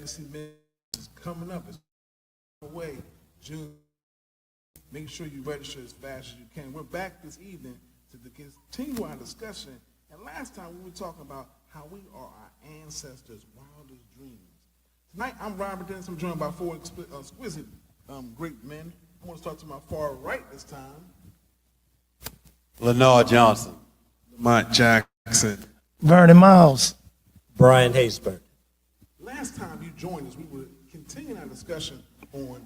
Legacy Ministries is coming up. It's away June. Make sure you register as fast as you can. We're back this evening to continue our discussion. And last time we were talking about how we are our ancestors' wildest dreams. Tonight I'm Robert Dennis. I'm joined by four exquisite great men. I want to start to my far right this time. Lenore Johnson. Lamont Jackson. Vernon Miles. Brian Haysbert. Last time you joined us, we were continuing our discussion on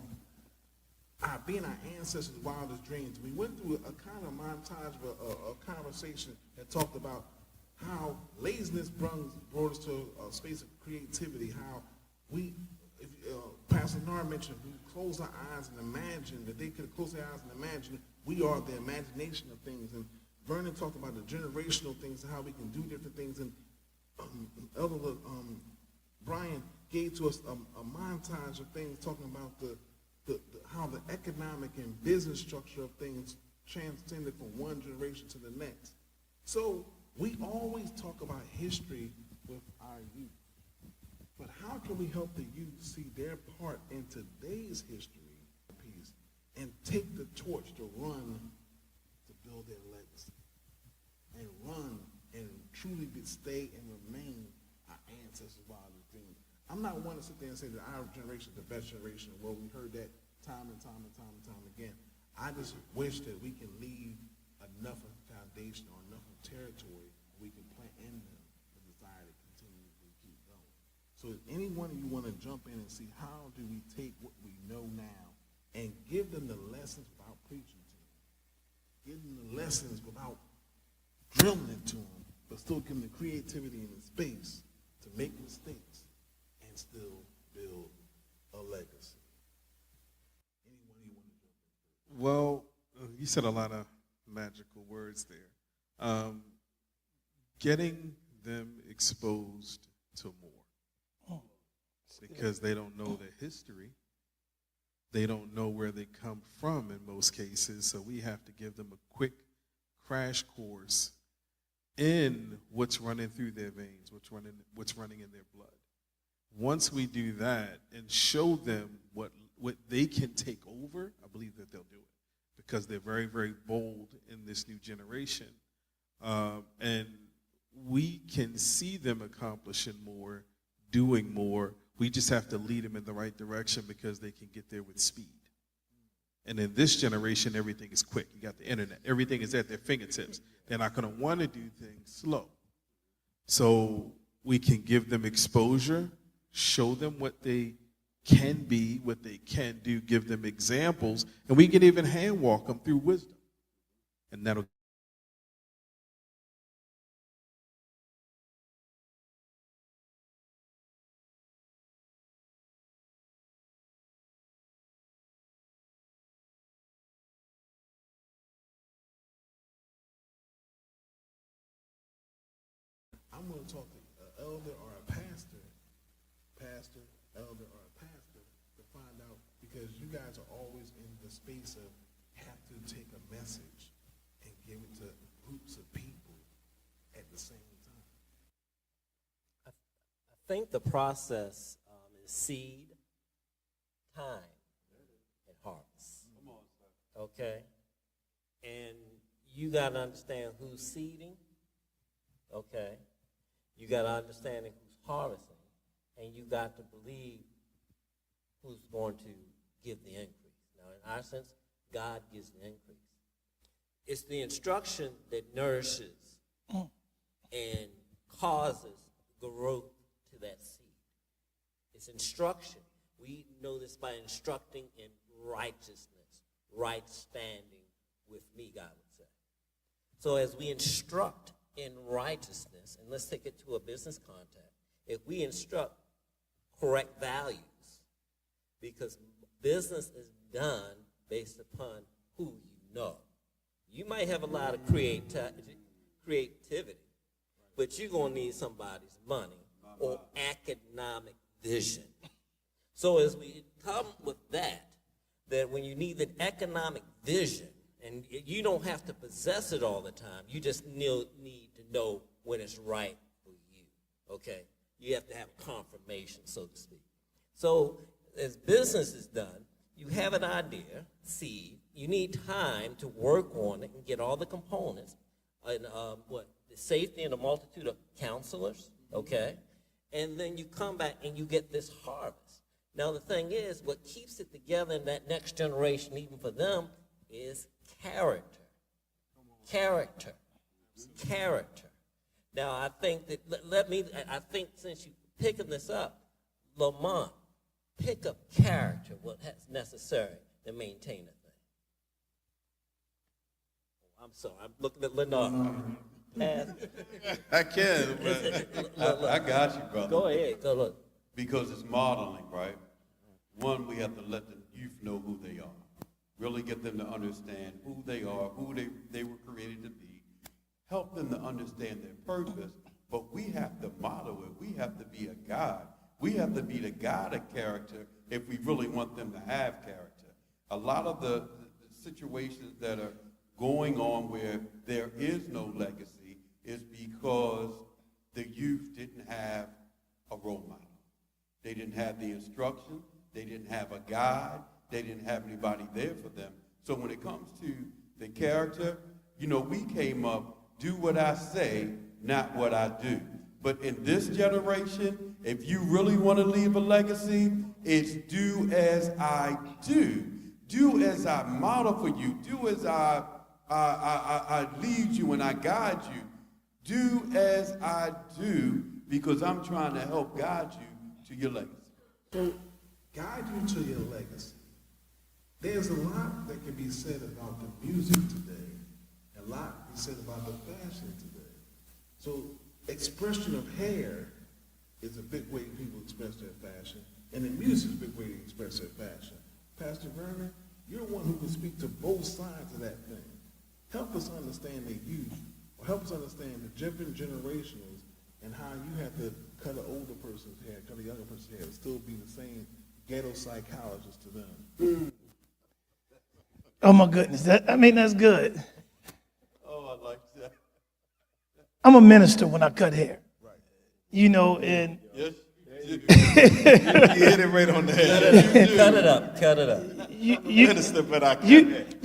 being our ancestors' wildest dreams. We went through a kind of montage of a conversation that talked about how laziness brought us to a space of creativity, how we, Pastor Nard mentioned, we close our eyes and imagine, that they could close their eyes and imagine we are the imagination of things. And Vernon talked about the generational things and how we can do different things. And Elder Brian gave to us a montage of things talking about how the economic and business structure of things transcended from one generation to the next. So we always talk about history with our youth. But how can we help the youth see their part in today's history piece and take the torch to run to build their legacy and run and truly stay and remain our ancestors' wildest dreams? I'm not one to sit there and say that our generation is the best generation. Well, we heard that time and time and time and time again. I just wish that we can leave enough of foundation or enough of territory we can plant in them the desire to continue to keep going. So if any one of you want to jump in and see how do we take what we know now and give them the lessons without preaching to them, give them the lessons without drilling it to them, but still give them the creativity and the space to make mistakes and still build a legacy. Anyone you want to jump in? Well, you said a lot of magical words there. Getting them exposed to more. Because they don't know their history. They don't know where they come from in most cases. So we have to give them a quick crash course in what's running through their veins, what's running in their blood. Once we do that and show them what they can take over, I believe that they'll do it because they're very, very bold in this new generation. And we can see them accomplishing more, doing more. We just have to lead them in the right direction because they can get there with speed. And in this generation, everything is quick. You got the internet. Everything is at their fingertips. They're not going to want to do things slow. So we can give them exposure, show them what they can be, what they can do, give them examples, and we can even hand walk them through wisdom. And that'll I'm going to talk to an elder or a pastor, elder or a pastor, to find out, because you guys are always in the space of have to take a message and give it to groups of people at the same time. I think the process is seed, time, and harvest. Okay? And you got to understand who's seeding. Okay? You got to understand who's harvesting. And you got to believe who's going to give the increase. Now, in our sense, God gives the increase. It's the instruction that nourishes and causes growth to that seed. It's instruction. We know this by instructing in righteousness, right standing with me, God would say. So as we instruct in righteousness, and let's take it to a business context, if we instruct correct values, because business is done based upon who you know. You might have a lot of creativity, but you're going to need somebody's money or economic vision. So as we come with that when you need the economic vision, and you don't have to possess it all the time, you just need to know when it's right for you, okay? You have to have confirmation, so to speak. So as business is done, you have an idea, seed, you need time to work on it and get all the components, and the safety and a multitude of counselors, okay? And then you come back and you get this harvest. Now the thing is, what keeps it together in that next generation, even for them, is character. Character. Character. Now I think that, I think since you're picking this up, Lamont, pick up character, what's necessary to maintain a thing. I'm sorry, I'm looking at Lenard. I can, but I got you, brother. Go ahead, go look. Because it's modeling, right? One, we have to let the youth know who they are. Really get them to understand who they are, who they were created to be. Help them to understand their purpose, but we have to model it. We have to be a guide. We have to be the guide of character if we really want them to have character. A lot of the situations that are going on where there is no legacy is because the youth didn't have a role model. They didn't have the instruction. They didn't have a guide. They didn't have anybody there for them. So when it comes to the character, we came up, do what I say, not what I do. But in this generation, if you really want to leave a legacy, it's do as I do. Do as I model for you. Do as I lead you and I guide you. Do as I do, because I'm trying to help guide you to your legacy. So, guide you to your legacy. There's a lot that can be said about the music today, a lot can be said about the fashion today. So, expression of hair is a big way people express their fashion, and the music is a big way to express their fashion. Pastor Vernon, you're one who can speak to both sides of that thing. Help us understand the youth, or help us understand the different generationals and how you have to cut an older person's hair, cut a younger person's hair, and still be the same ghetto psychologist to them. Oh my goodness, that's good. Oh, I like that. I'm a minister when I cut hair. Right. And Yes. you hit it right on the head. Cut it up. Minister, but I can't.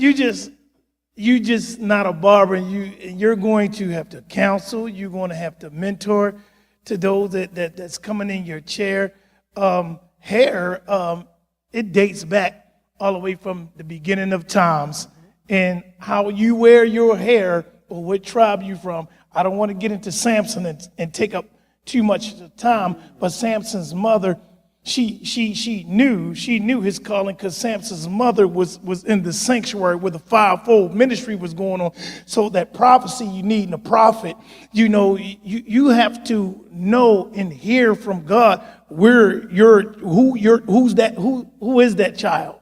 you just not a barber, and you're going to have to counsel. You're going to have to mentor to those that's coming in your chair. Hair, it dates back all the way from the beginning of times, and how you wear your hair or what tribe you from. I don't want to get into Samson and take up too much time, but Samson's mother, she knew his calling, because Samson's mother was in the sanctuary where the fivefold ministry was going on. So that prophecy you need in a prophet, you have to know and hear from God who is that child,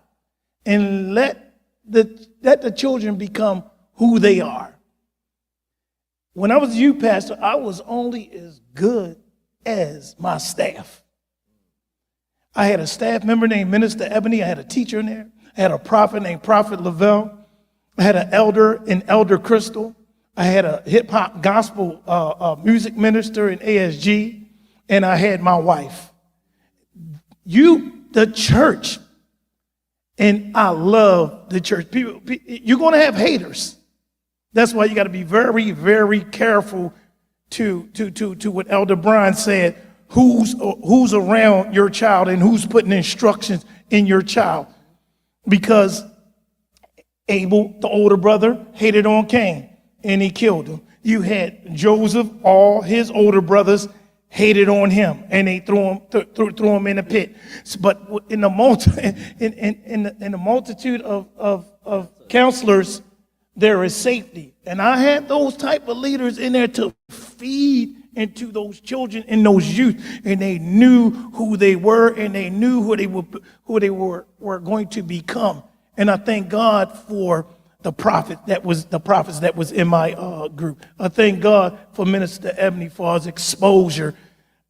and let the children become who they are. When I was a youth pastor, I was only as good as my staff. I had a staff member named Minister Ebony. I had a teacher in there. I had a prophet named Prophet Lavelle. I had an Elder Crystal. I had a hip-hop gospel music minister in ASG. And I had my wife. The church, and I love the church. People, you're going to have haters. That's why you got to be very, very careful to what Elder Brian said. Who's around your child and who's putting instructions in your child. Because Abel, the older brother, hated on Cain and he killed him. You had Joseph, all his older brothers hated on him and they threw him in a pit. But in the multitude of counselors, there is safety. And I had those type of leaders in there to feed into those children and those youth, and they knew who they were, and they knew who they were going to become. And I thank God for the prophets that was in my group. I thank God for Minister Ebony for his exposure.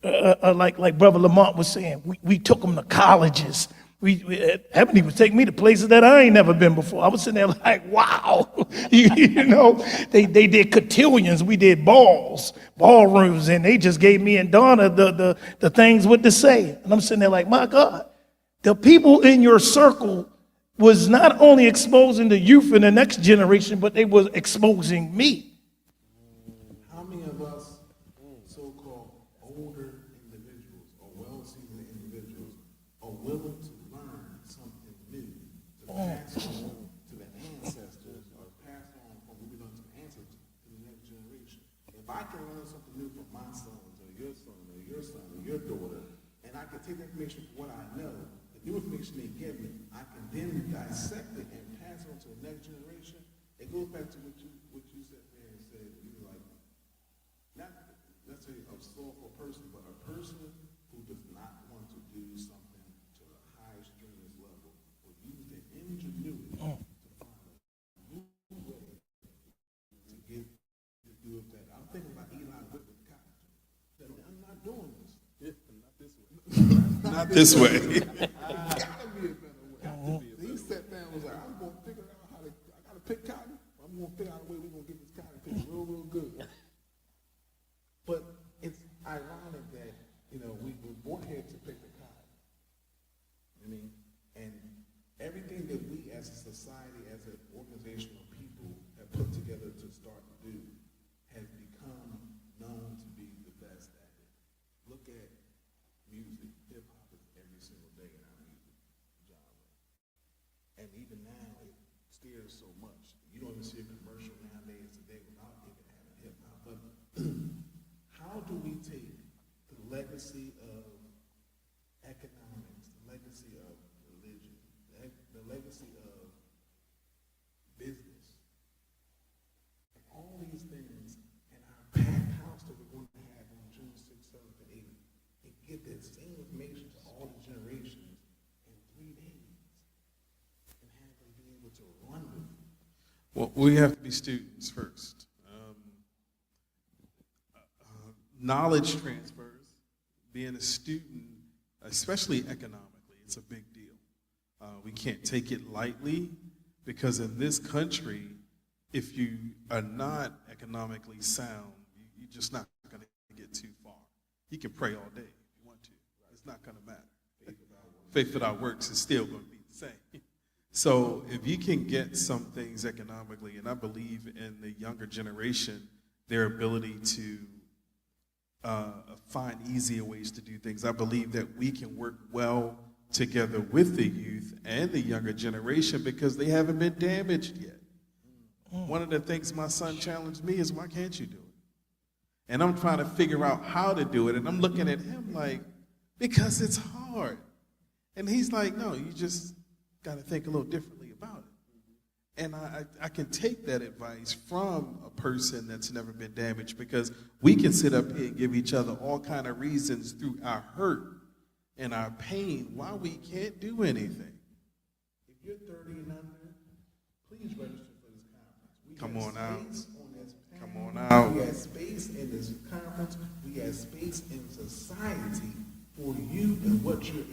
Like Brother Lamont was saying, we took them to colleges. Ebony would take me to places that I ain't never been before. I was sitting there like, wow. You know, they did cotillions, we did ballrooms, and they just gave me and Donna the things what to say. And I'm sitting there like, my God, the people in your circle was not only exposing the youth in the next generation, but they was exposing me. How many of us so-called older individuals or well-seasoned individuals are willing to learn something new, to pass on to the ancestors or pass on from what we learned to the ancestors to the next generation? If I can learn something new from my sons or your son or your son or your daughter, and I can take the information from what I know, the new information they give me, I can then dissect it and pass it on to the next generation. It goes back to what you said there and said, you were like, not necessarily a soulful person, but a person who does not want to do something to the highest strenuous level, will use the ingenuity to find a new way to get to do it better. I'm thinking about Eli Whitman Cotton. I'm not doing this. Not this way. Not this way. Gotta be a better way. He sat down and was like, I'm gonna figure out how to, I gotta pick cotton. I'm gonna figure out a way we're gonna get this cotton picked real good. But it's ironic that, you know, we were born here to pick the cotton. I mean, and everything that we as a society, as an organization of people have put together to start to do has become known to be the best at it. Look at music. Hip hop is every single day in our music genre. And even now, it steers so much. You don't even see a commercial nowadays today without even having hip hop. But how do we take the legacy of economics, the legacy of religion, the legacy of business, and all these things, and our packed house that we're going to have on June 6th, 7th, and 8th, and get that same information to all the generations in 3 days, and have them be able to run with it? Well, we have to be students first. Knowledge transfers, being a student, especially economically, it's a big deal. We can't take it lightly because in this country, if you are not economically sound, you're just not going to get too far. You can pray all day if you want to. It's not going to matter. Faith without works is still going to be the same. So if you can get some things economically, and I believe in the younger generation, their ability to find easier ways to do things. I believe that we can work well together with the youth and the younger generation because they haven't been damaged yet. One of the things my son challenged me is, why can't you do it? And I'm trying to figure out how to do it, and I'm looking at him like, because it's hard. And he's like, no, you just got to think a little differently about it. And I can take that advice from a person that's never been damaged because we can sit up here and give each other all kind of reasons through our hurt and our pain why we can't do anything. If you're 30 and under, please register for this conference. We Come have on out. space on this panel. Come on out. We have space in this conference. We have space in society for you and what you're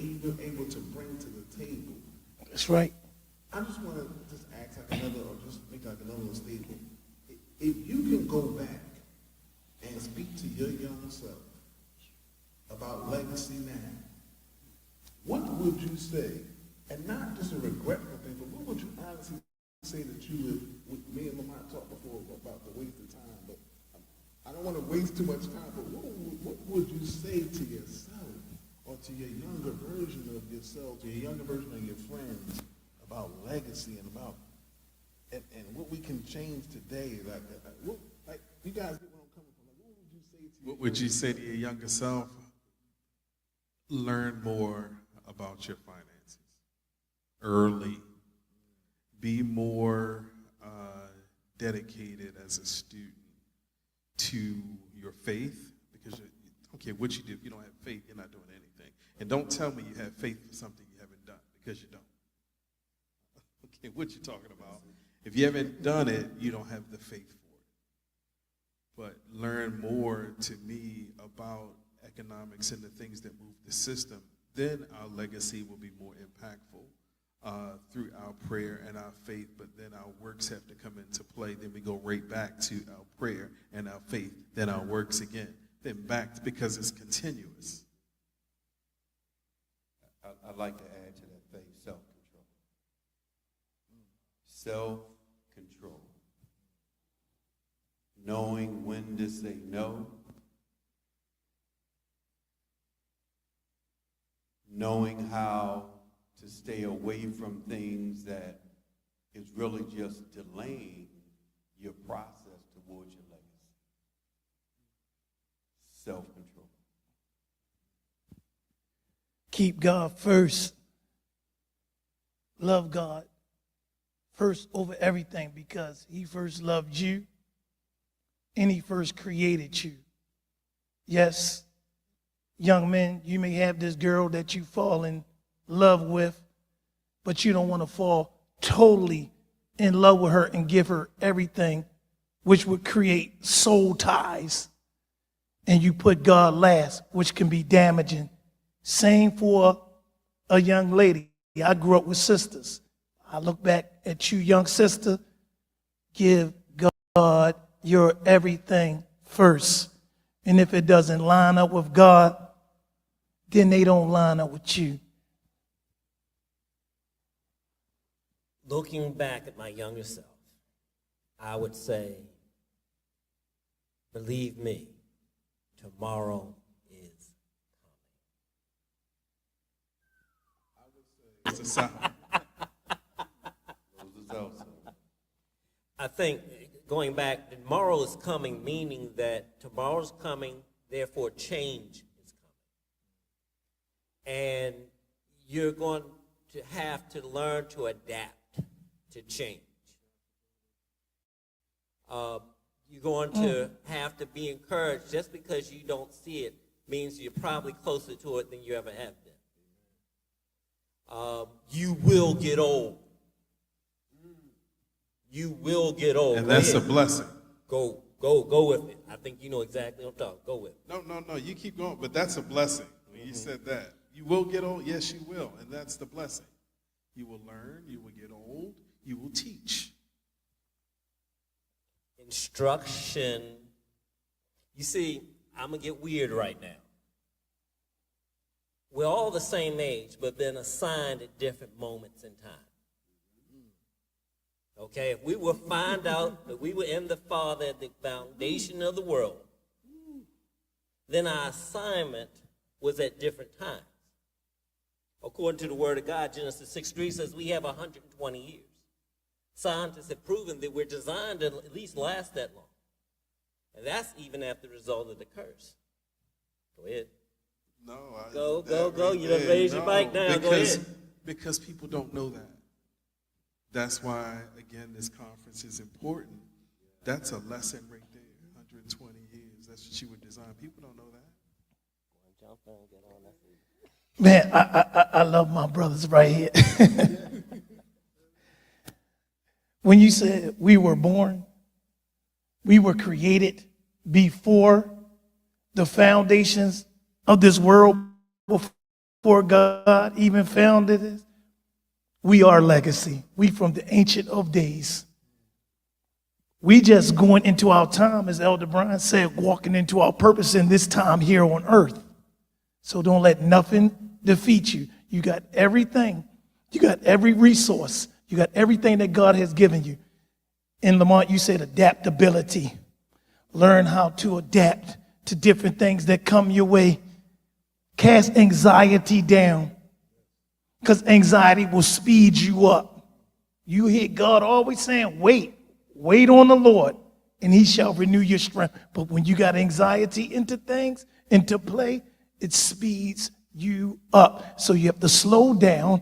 able to bring to the table. That's right. I just want to just ask like another, or just make like another statement. If you can go back and speak to your young self about legacy now, what would you say? And not just a regretful thing, but what would you honestly say that you would me and Lamont talked before about the waste of time, but I don't want to waste too much time, but what would you say to yourself or to your younger version of yourself, to your younger version of your friends, about legacy and about and what we can change today? Like you guys get where I'm coming from. Like, what would you say to What would you say to your younger self? Learn more about your finances early. Be more dedicated as a student to your faith, because I don't care what you do. If you don't have faith, you're not doing anything. And don't tell me you have faith for something you haven't done, because you don't. Okay, what you talking about? If you haven't done it, you don't have the faith for it. But learn more, to me, about economics and the things that move the system then our legacy will be more impactful through our prayer and our faith, but then our works have to come into play. Then we go right back to our prayer and our faith, then our works again, then back, because it's continuous. I'd like to add to that faith, self-control. Self-control. Knowing when to say no. Knowing how to stay away from things that is really just delaying your process towards your legacy. Self-control. Keep God first. Love God first over everything, because he first loved you and he first created you. Yes, young men, you may have this girl that you fall in love with, but you don't want to fall totally in love with her and give her everything, which would create soul ties. And you put God last, which can be damaging. Same for a young lady. I grew up with sisters. I look back at you, young sister, give God your everything first. And if it doesn't line up with God, then they don't line up with you. Looking back at my younger self, I would say, believe me, tomorrow is It's a sign. I think going back, tomorrow is coming, meaning that tomorrow's coming, therefore change is coming. And you're going to have to learn to adapt to change. You're going to have to be encouraged. Just because you don't see it means you're probably closer to it than you ever have been. You will get old. You will get old. And that's a blessing. Go with it. I think you know exactly what I'm talking. Go with it. No, you keep going, but that's a blessing. When you said that. You will get old, yes you will, and that's the blessing. You will learn, you will get old, you will teach. Instruction. You see, I'm going to get weird right now. We're all the same age, but been assigned at different moments in time. Okay, if we will find out that we were in the Father at the foundation of the world, then our assignment was at different times. According to the Word of God, Genesis 6:3 says we have 120 years. Scientists have proven that we're designed to at least last that long. And that's even after the result of the curse. Go ahead. No, Go. You done raised your mic now. Go ahead. Because people don't know that. That's why, again, this conference is important. That's a lesson right there. 120 years. That's what you were designed. People don't know that. Man, I love my brothers right here. When you said we were born, we were created before the foundations of this world, before God even founded it. We are legacy. We from the ancient of days. We just going into our time, as Elder Brian said, walking into our purpose in this time here on earth. So don't let nothing defeat you. You got everything. You got every resource. You got everything that God has given you. In Lamont, you said adaptability. Learn how to adapt to different things that come your way. Cast anxiety down, because anxiety will speed you up. You hear God always saying, wait on the Lord, and he shall renew your strength. But when you got anxiety into things, into play, it speeds you up. So you have to slow down,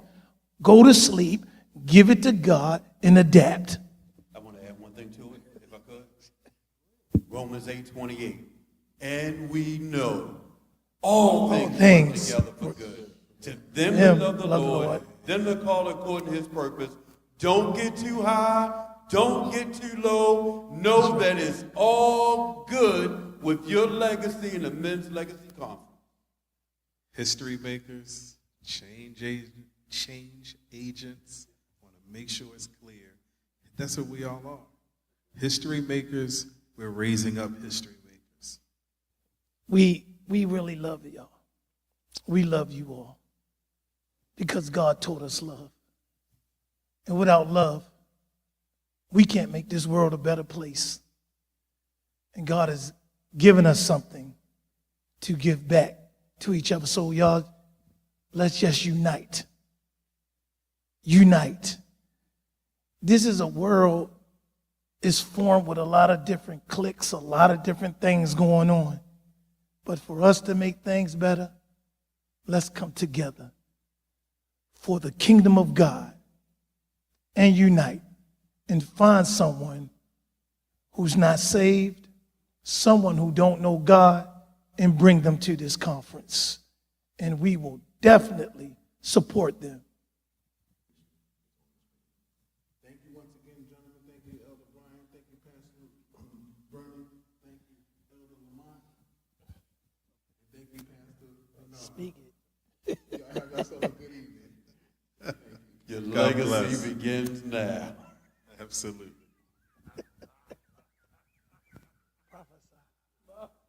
go to sleep, give it to God, and adapt. I want to add one thing to it, if I could. Romans 8:28. And we know all things work together for good. To them that love the Lord, them that call according to his purpose. Don't get too high, don't get too low. Know that it's all good with your legacy and the Men's Legacy Conference. History makers, change agents, want to make sure it's clear. That's what we all are. History makers, we're raising up history makers. We really love y'all. We love you all because God taught us love. And without love, we can't make this world a better place. And God has given us something to give back to each other. So y'all, let's just unite. Unite. This is a world is formed with a lot of different cliques, a lot of different things going on. But for us to make things better, let's come together for the kingdom of God and unite and find someone who's not saved, someone who don't know God, and bring them to this conference. And we will definitely support them. Thank you once again, gentlemen. Thank you, Elder Brian. Thank you, Pastor Vernon. Thank you, Elder Lamont. Thank you, Pastor Bernard. Speak it. Y'all have yourself a good evening. Your God bless. legacy begins now. Absolutely.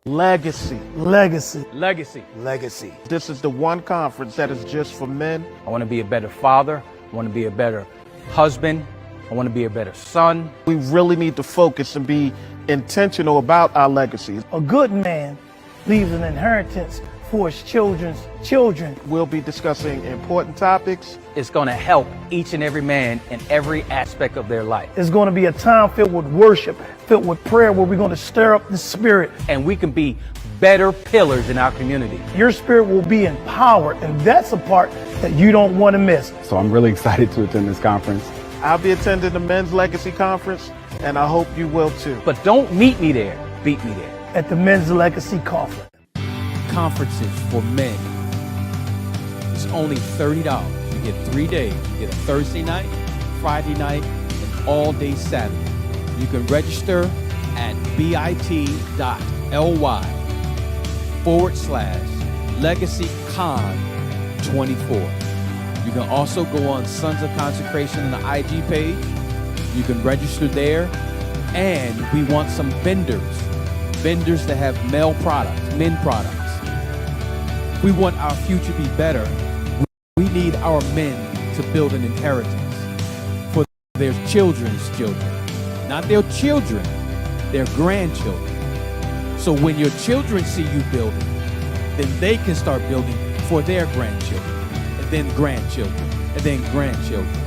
Legacy. Legacy. Legacy. Legacy. This is the one conference that is just for men. I want to be a better father. I want to be a better husband. I want to be a better son. We really need to focus and be intentional about our legacy. A good man leaves an inheritance for his children's children. We'll be discussing important topics. It's going to help each and every man in every aspect of their life. It's going to be a time filled with worship, filled with prayer, where we're going to stir up the spirit. And we can be better pillars in our community. Your spirit will be empowered, and that's a part that you don't want to miss. So I'm really excited to attend this conference. I'll be attending the Men's Legacy Conference, and I hope you will too. But don't meet me there, beat me there. At the Men's Legacy Conference. Conferences for men. It's only $30. You get 3 days. You get a Thursday night, Friday night, and all day Saturday. You can register at bit.ly/LegacyCon24. You can also go on Sons of Consecration on the IG page. You can register there. And we want some vendors that have male products, men products. We want our future to be better. We need our men to build an inheritance for their children's children. Not their children, their grandchildren. So when your children see you building, then they can start building for their grandchildren, and then grandchildren, and then grandchildren.